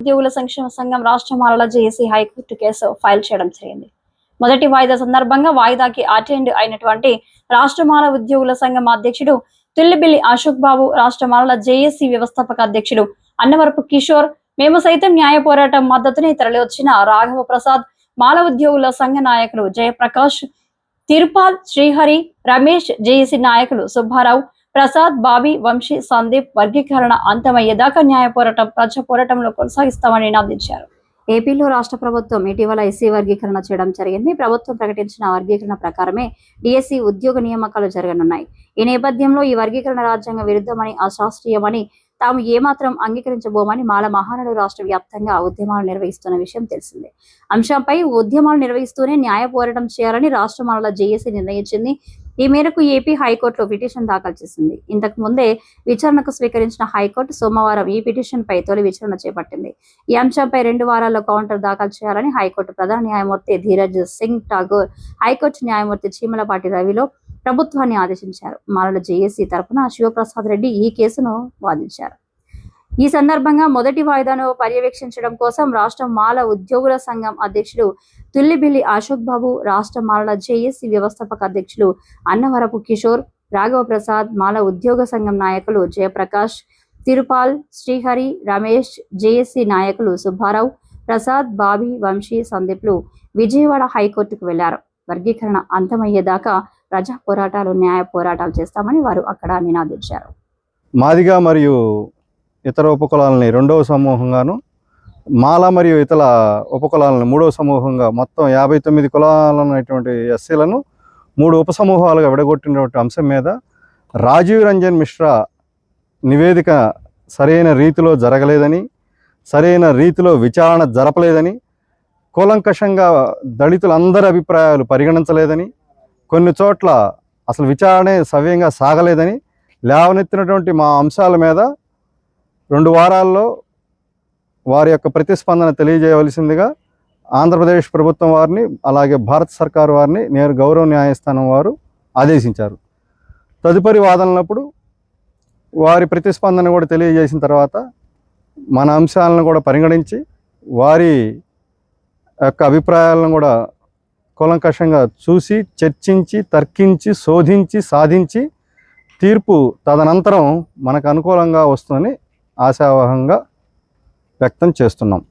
ఉద్యోగుల సంక్షేమ సంఘం రాష్ట్ర మాలల జేఏసీ హైకోర్టు కేసు ఫైల్ చేయడం జరిగింది. మొదటి వాయిదా సందర్భంగా వాయిదాకి అటెండ్ అయినటువంటి రాష్ట్ర మాల ఉద్యోగుల సంఘం అధ్యక్షుడు తుల్లిబిల్లి అశోక్ బాబు, రాష్ట్ర మాలల జేఏసీ వ్యవస్థాపక అధ్యక్షుడు అన్నవరపు కిషోర్, మేము సైతం న్యాయ పోరాటం మద్దతుని తరలివచ్చిన రాఘవ ప్రసాద్, మాల ఉద్యోగుల సంఘ నాయకులు జయప్రకాష్, తిరుపాల్, శ్రీహరి, రమేష్, జేఏసీ నాయకులు సుబ్బారావు, ప్రసాద్, బాబీ, వంశీ, సందీప్ వర్గీకరణ అంతమయ్యేదాకా న్యాయ పోరాటం ప్రజా పోరాటంలో కొనసాగిస్తామని నినాదించారు. ఏపీలో రాష్ట్ర ప్రభుత్వం ఇటీవల ఎస్సీ వర్గీకరణ చేయడం జరిగింది. ప్రభుత్వం ప్రకటించిన వర్గీకరణ ప్రకారమే డిఎస్సి ఉద్యోగ నియామకాలు జరగనున్నాయి. ఈ నేపథ్యంలో ఈ వర్గీకరణ రాజ్యాంగ విరుద్ధమని, అశాస్త్రీయమని, తాము ఏమాత్రం అంగీకరించబోమని మాల మహానాడు రాష్ట్ర వ్యాప్తంగా ఉద్యమాలు నిర్వహిస్తున్న విషయం తెలిసిందే. అంశంపై ఉద్యమాలు నిర్వహిస్తూనే న్యాయ పోరాటం చేయాలని రాష్ట్ర మాలల జేఏసీ నిర్ణయించింది. ఈ మేరకు ఏపీ హైకోర్టులో పిటిషన్ దాఖలు చేసింది. ఇంతకు ముందే విచారణకు స్వీకరించిన హైకోర్టు సోమవారం ఈ పిటిషన్ పై తొలి విచారణ చేపట్టింది. ఈ అంశంపై 2 వారాల్లో కౌంటర్ దాఖలు చేయాలని హైకోర్టు ప్రధాన న్యాయమూర్తి ధీరజ్ సింగ్ ఠాగూర్, హైకోర్టు న్యాయమూర్తి చీమలపాటి రవిలో ప్రభుత్వాన్ని ఆదేశించారు. మాలల జేఏసీ తరపున శివప్రసాద్ రెడ్డి ఈ కేసును వాదించారు. ఈ సందర్భంగా మొదటి వాయిదాను పర్యవేక్షించడం కోసం రాష్ట్ర మాల ఉద్యోగుల సంఘం అధ్యక్షుడు తుల్లిబిల్లి అశోక్ బాబు, రాష్ట్ర మాలల జేఏసీ వ్యవస్థాపక అధ్యక్షులు అన్నవరపు కిషోర్, రాఘవ ప్రసాద్, మాల ఉద్యోగ సంఘం నాయకులు జయప్రకాష్, తిరుపాల్, శ్రీహరి, రమేష్, జేఏసీ నాయకులు సుబ్బారావు, ప్రసాద్, బాబీ, వంశీ, సందీప్లు విజయవాడ హైకోర్టుకు వెళ్లారు. వర్గీకరణ అంతమయ్యేదాకా ప్రజా పోరాటాలు, న్యాయ పోరాటాలు చేస్తామని వారు అక్కడ నినాదించారు. మాదిగ మరియు ఇతర ఉపకులాలని 2వ సమూహంగాను, మాల మరియు ఇతర ఉపకులాలను 3వ సమూహంగా, మొత్తం 59 కులాలైనటువంటి ఎస్సీలను 3 ఉపసమూహాలుగా విడగొట్టినటువంటి అంశం మీద రాజీవ్ రంజన్ మిశ్రా నివేదిక సరైన రీతిలో జరగలేదని, సరైన రీతిలో విచారణ జరపలేదని, కూలంకషంగా దళితులందరి అభిప్రాయాలు పరిగణించలేదని, కొన్ని చోట్ల అసలు విచారణే సవ్యంగా సాగలేదని లేవనెత్తినటువంటి మా అంశాల మీద 2 వారాల్లో వారి యొక్క ప్రతిస్పందన తెలియజేయవలసిందిగా ఆంధ్రప్రదేశ్ ప్రభుత్వం వారిని, అలాగే భారత సర్కారు వారిని నేరు గౌరవ న్యాయస్థానం వారు ఆదేశించారు. తదుపరి వాదనలప్పుడు వారి ప్రతిస్పందన కూడా తెలియజేసిన తర్వాత మన అంశాలను కూడా పరిగణించి వారి యొక్క అభిప్రాయాలను కూడా కూలంకషంగా చూసి, చర్చించి, తర్కించి, శోధించి, సాధించి తీర్పు తదనంతరం మనకు అనుకూలంగా వస్తుందని ఆశావహంగా వ్యక్తం చేస్తున్నాం.